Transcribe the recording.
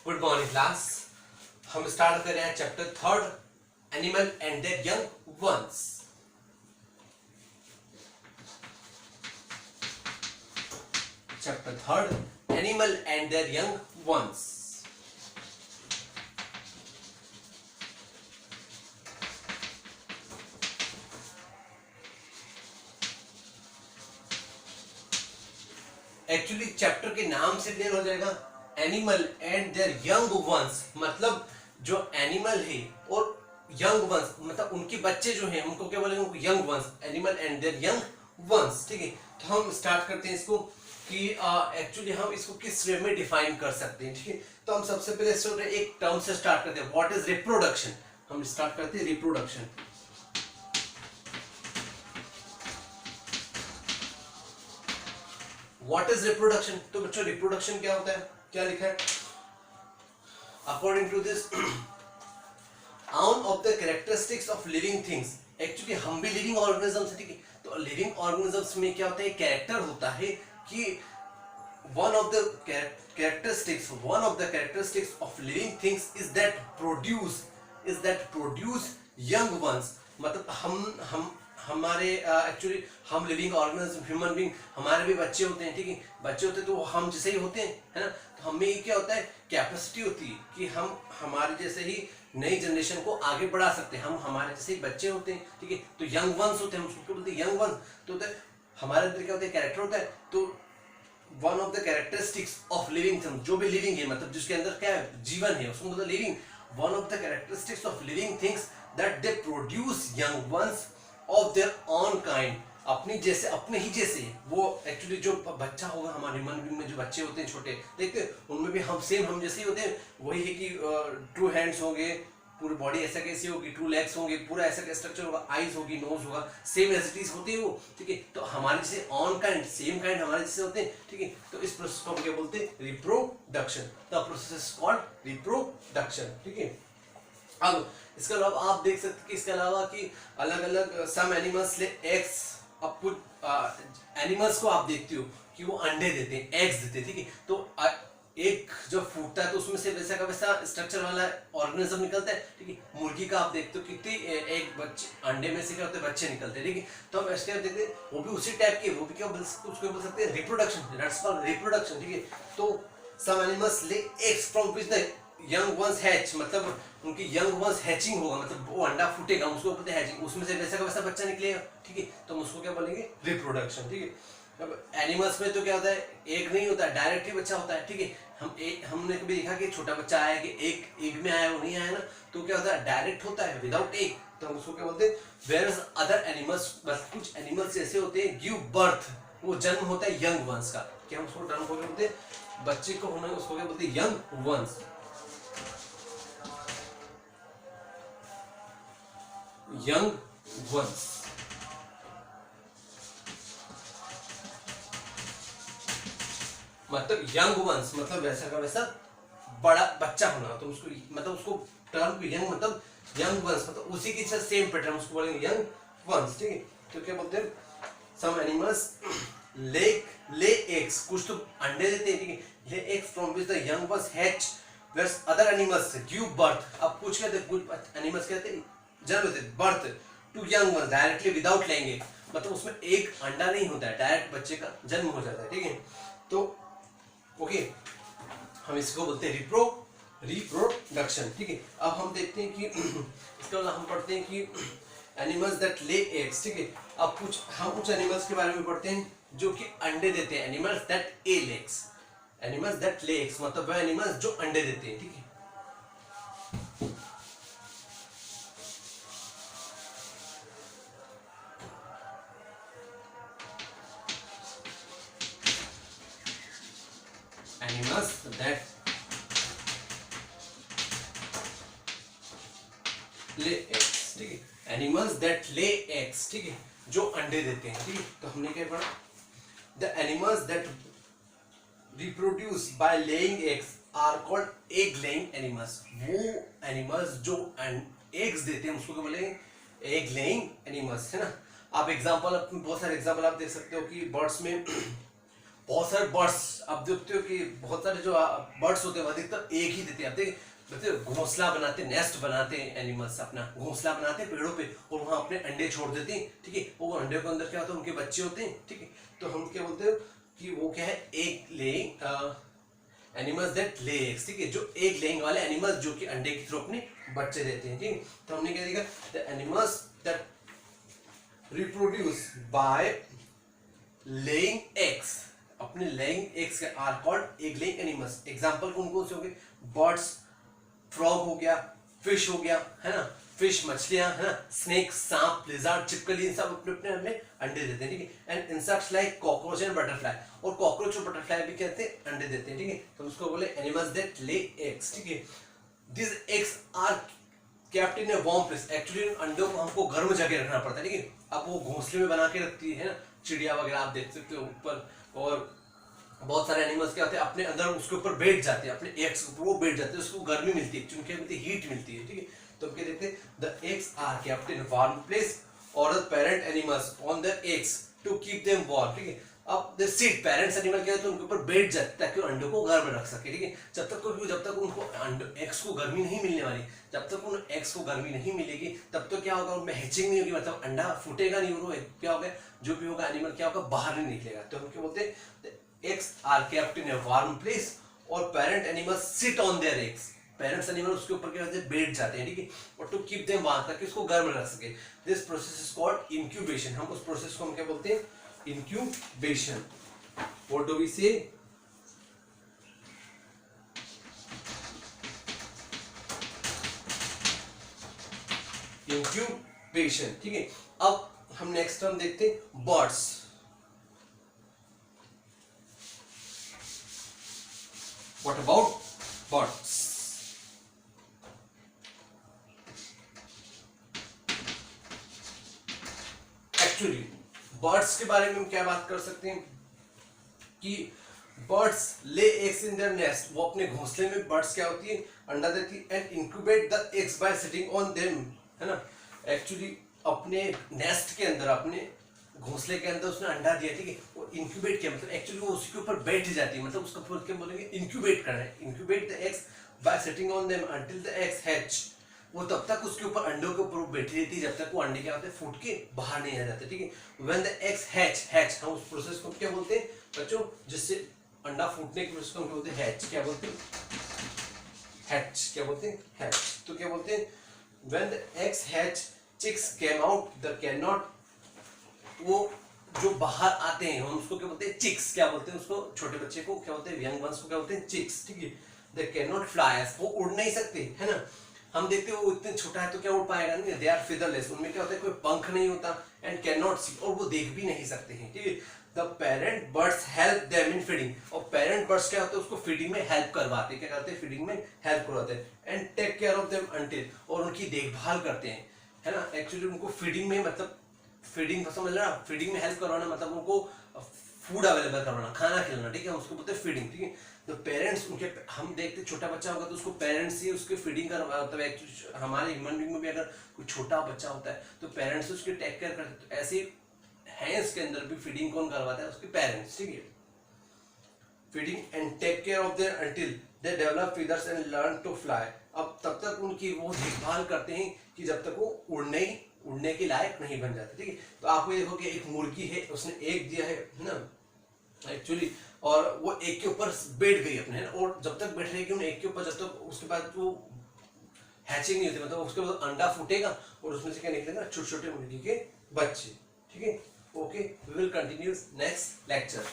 Good morning class. हम start कर रहे हैं chapter third, animal and there young ones. Chapter third, animal and there young ones. Actually chapter के नाम से क्लियर हो जाएगा, animal and there young ones, मतलब जो एनिमल है और यंग वंस मतलब उनके बच्चे जो हैं उनको क्या बोलेंगे, उनको young ones, animal and there young ones. ठीक है, तो हम स्टार्ट करते हैं इसको कि एक्चुअली हम इसको किस वे में डिफाइन कर सकते हैं। ठीक है, तो हम सबसे पहले एक टर्म से स्टार्ट करते हैं, व्हाट इज रिप्रोडक्शन। हम स्टार्ट करते हैं रिप्रोडक्शन। What is reproduction? तो बच्चों रिप्रोडक्शन क्या होता है, क्या लिखा है? According to this, on of the characteristics of living things. Actually हम भी लिविंग ऑर्गेनिजम्स है, ठीक है, तो लिविंग ऑर्गेनिजम्स में क्या होता है, कैरेक्टर होता है कि one of the characteristics of living things is that produce young ones। मतलब हम हमारे एक्चुअली हम लिविंग ऑर्गेनिज्म, ह्यूमन बीइंग, हमारे भी बच्चे होते हैं। ठीक है, बच्चे होते हैं तो हम जैसे ही होते हैं, है ना। तो हमें क्या होता है, कैपेसिटी होती है कि हम हमारे जैसे ही नई जनरेशन को आगे बढ़ा सकते हैं। हम हमारे जैसे ही बच्चे होते हैं, ठीक है, तो यंग वंस होते हैं, हम उसको बोलते हैं यंग वंस। तो हमारे अंदर क्या होता है, कैरेक्टर होता है। तो one of the characteristics of living thing, जो भी लिविंग है मतलब जिसके अंदर क्या है, जीवन है, उसको मतलब living. One of the characteristics of living things that they produce young ones of their own kind. अपनी जैसे, अपने ही जैसे वो एक्चुअली जो बच्चा होगा हमारे ह्यूमन बीइंग में, जो बच्चे होते हैं छोटे, देखते हैं उनमें भी हम सेम हम जैसे ही होते हैं। वही है कि टू हैंड्स होंगे, पूरी बॉडी ऐसा कैसी होगी, टू लेग्स होंगे, पूरा ऐसा का स्ट्रक्चर होगा, आईज होगी, नोज होगा, सेम एज इट इज होते हैं वो। ठीक है, तो हमारे जैसे ऑन काइंड, सेम काइंड हमारे जैसे होते हैं। ठीक है, तो इस प्रोसेस को हम क्या बोलते हैं, reproduction. The process is called reproduction. ठीक है, अब इसके अलावा आप देख सकते हैं कि इसके अलावा कि अलग अलग सम एनिमल्स ले एग्स। अब कुछ एनिमल्स को आप देखते हो कि वो अंडे देते हैं, एग्स देते हैं। ठीक है, तो एक जब फूटता है तो उसमें से वैसा का वैसा स्ट्रक्चर वाला ऑर्गेनिज्म निकलता है। ठीक है, मुर्गी का आप देखते हो कितनी एक बच्चे अंडे में से क्या होते हैं, बच्चे निकलते हैं। ठीक है, तो हम ऐसे देखते हैं वो भी उसी टाइप के, वो भी क्या उसको बोल सकते हैं रिप्रोडक्शन, दैट्स कॉल्ड रिप्रोडक्शन। ठीक है, तो some animals lay eggs from which the young ones hatch, मतलब उनकी यंग वंस हैचिंग होगा, मतलब वो अंडा फूटेगा, उसको बोलते हैं हैचिंग, उसमें से वैसा का वैसा बच्चा निकलेगा। ठीक है, तो हम उसको क्या बोलेंगे, रिप्रोडक्शन। ठीक है, अब एनिमल्स में तो क्या होता है, एक नहीं होता है, डायरेक्ट ही बच्चा होता है। ठीक है, हमने कभी देखा कि छोटा बच्चा आया कि एक में आया, वो नहीं आया ना, तो क्या होता है, डायरेक्ट होता है विदाउट एक, तो हम उसको क्या बोलते हैं। वेयरएज अदर एनिमल्स, बस कुछ एनिमल्स ऐसे होते हैं गिव बर्थ, वो जन्म होता है यंग वंस का, क्या हम उसको टर्म को बोलते हैं, बच्चे को होना, उसको क्या बोलते हैं, यंग वंस। यंग वंस मतलब यंग वंस मतलब वैसा का वैसा बड़ा बच्चा होना, तो उसको मतलब उसको टर्म को यंग मतलब यंग वंस मतलब उसी की सेम पैटर्न, उसको बोलेंगे यंग वंस। ठीक है, तो क्या बोलते हैं, सम एनिमल्स ले एग्स, कुछ तो अंडे देते हैं। ठीक है, lay eggs from which the young ones hatch, whereas other animals give birth. अब कुछ कहते हैं, कुछ एनिमल्स कहते हैं जन्म देते birth to young ones directly without laying egg, मतलब उसमें एक अंडा नहीं होता है, डायरेक्ट बच्चे का जन्म हो जाता है। ठीक है, तो ओके, हम इसको बोलते हैं रिप्रोडक्शन। ठीक है, अब हम देखते हैं कि इसके बाद हम पढ़ते हैं कि एनिमल्स दैट ले एग्स। ठीक है, अब हम कुछ एनिमल्स के बारे में पढ़ते हैं जो कि अंडे देते हैं, animals that A legs. Animals that lay eggs मतलब वह एनिमल्स जो अंडे देते हैं। ठीक है, एनिमल्स दैट ले एग्स। ठीक है, एनिमल्स दैट ले एग्स। ठीक है, जो अंडे देते हैं। ठीक है, तो हमने क्या पढ़ा, the animals that reproduce by laying eggs are called egg laying animals. वो एनिमल्स जो एग्स देते हैं उसको क्या बोलेंगे, एग लेइंग एनिमल्स, है ना। आप एग्जांपल, बहुत सारे एग्जांपल आप देख सकते हो कि बर्ड्स में बहुत सारे बर्ड्स आप देखते हो कि बहुत सारे जो बर्ड्स होते हैं अधिकतर एक ही देते हैं। आप देखते घोंसला बनाते, नेस्ट बनाते हैं, एनिमल्स अपना घोंसला बनाते हैं पेड़ों पे और वहां अपने अंडे छोड़ देते हैं, ठीक है। वो अंडे के अंदर क्या होता है, उनके बच्चे होते हैं, ठीक है। तो हम क्या बोलते हैं कि वो क्या है, एग लेइंग एनिमल्स दैट ले एग्स, ठीक है। जो एग लेइंग वाले एनिमल्स जो कि अंडे के थ्रू अपने बच्चे देते हैं, ठीक है। तो हमने क्या देखा, the animals that reproduce by laying eggs, अपने लेइंग एग्स के are called egg laying animals. Example कौन कौन से हो गए, बर्ड्स, फ्रॉग हो गया, फिश हो गया, है ना, फिश मछलियां, है ना, स्नेक, सांप, लिजर्ड, छिपकली, इन सब अपने अपने हमें अंडे देते हैं, ठीक है। And insects like cockroach and butterfly, और कॉकरोच और बटरफ्लाई भी कहते हैं अंडे देते हैं, ठीक है। तो उसको बोले एनिमल्स दैट ले एग्स, ठीक है। This eggs are kept in a warm place, actually अंडों को हमको गर्म जगह रखना पड़ता है, ठीक है। अब वो घोंसले में बना के रखती है ना, चिड़िया वगैरह आप देख सकते हो ऊपर, और बहुत सारे एनिमल्स क्या होते हैं अपने अंदर उसके ऊपर बैठ जाते हैं, अपने एग्स के ऊपर वो बैठ जाते हैं, उसको गर्मी मिलती है, चूंकि मिलती है, हीट मिलती है, ठीक है। तो हम क्या देखते हैं, the eggs are kept in warm place और the parent animals on the eggs to keep them warm, ठीक है। अब द सीट पेरेंट्स एनिमल क्या है, तो उनके ऊपर बैठ जाते हैं ताकि अंडों को गर्म रख सके, ठीक है। जब तक उनको एग्स को गर्मी नहीं मिलने वाली, जब तक उन एग्स को गर्मी नहीं मिलेगी, तब तो क्या होगा, उनमें हैचिंग नहीं होगी, मतलब अंडा फूटेगा नहीं, और क्या होगा, जो भी होगा एनिमल क्या होगा, बाहर नहीं निकलेगा। तो हम क्या बोलते हैं, eggs are kept in a warm place और parent animals sit on their eggs, parents animal उसके ऊपर क्या होते हैं, बैठ जाते हैं, ठीक है। और टू कीप देम वार्म, ताकि उसको गर्म रख सके। This process is called incubation, हम उस प्रोसेस को हम क्या बोलते हैं, इंक्यूबेशन। व्हाट डू वी से, इंक्यूबेशन, ठीक है। अब हम नेक्स्ट टर्म देखते हैं, birds. What about birds? Actually, birds के बारे में हम क्या बात कर सकते हैं कि birds lay eggs in their nest, वो अपने घोंसले में birds क्या होती है, अंडा देती है, and incubate the eggs by sitting on them, है ना। Actually अपने nest के अंदर, अपने घोंसले के अंदर उसने अंडा दिया, ठीक है। वो इंक्यूबेट किया, मतलब एक्चुअली वो उसी के ऊपर बैठ जाती है, मतलब उसका क्या बोलेंगे, इंक्यूबेट करना है। Incubate the eggs bye sitting on them until the eggs hatch, वो तब तक उसके ऊपर अंडों के ऊपर बैठी रहती है जब तक वो अंडे क्या होते हैं, फूट के बाहर नहीं आ जाते, ठीक है। When the eggs hatch, hatch हम उस प्रोसेस को क्या बोलते हैं बच्चों, जिससे अंडा फूटने के प्रोसेस को हम क्या बोलते हैं, हैच, क्या बोलते हैं, हैच, क्या बोलते हैं, हैच। तो क्या बोलते हैं, when the eggs hatch chicks came out, the can not, वो जो बाहर आते हैं हम उसको क्या बोलते हैं, चिक्स, क्या बोलते हैं उसको, छोटे बच्चे को क्या बोलते हैं, यंग वंस को क्या बोलते हैं, चिक्स, ठीक है। दे कैन नॉट फ्लाई, वो उड़ नहीं सकते, है ना। हम देखते हैं वो इतने छोटा है तो क्या उड़ पाएगा नहीं, दे आर फिदरलेस, उनमें क्या होता है, कोई पंख नहीं होता, एंड कैन नॉट सी, और वो देख भी नहीं सकते हैं, ठीक है। The parent birds help them in feeding, और पेरेंट बर्ड्स क्या होते हैं, उसको फीडिंग में हेल्प करवाते हैं, क्या करते हैं, फीडिंग में हेल्प करवाते हैं, and take care of them until, और उनकी देखभाल करते हैं, है ना। एक्चुअली उनको फीडिंग में, मतलब फीडिंग समझ रहा, फीडिंग में हेल्प करवाना मतलब उनको फूड अवेलेबल करवाना, खाना खिलाना, ठीक है, उसको बोलते हैं फीडिंग, ठीक है। तो पेरेंट्स उनके, हम देखते छोटा बच्चा होगा तो उसको पेरेंट्स ही उसके फीडिंग करवा, मतलब एक्चुअली हमारे ह्यूमन बीइंग में भी अगर कोई छोटा बच्चा होता है तो पेरेंट्स उसकी टेक केयर करते हैं, तो ऐसे हैंड्स के अंदर भी फीडिंग कौन करवाता है, उसके पेरेंट्स, ठीक है। Feeding and take care of their until they develop feathers and learn to fly, अब तब तक उनकी वो देखभाल करते हैं कि जब तक वो उड़ने के लायक नहीं बन जाते, ठीक है। तो आपको देखो कि एक मुर्गी है, उसने एग दिया है ना एक्चुअली, और वो एग के ऊपर बैठ गई अपने, है ना, और जब तक बैठ रहेगी उन एग के ऊपर, जब तक उसके बाद वो हैचिंग नहीं होती, मतलब उसके बाद अंडा फूटेगा और उसमें से क्या निकलेगा, छोटे छोटे मुर्गी के बच्चे, ठीक है। Okay, we will continue next lecture.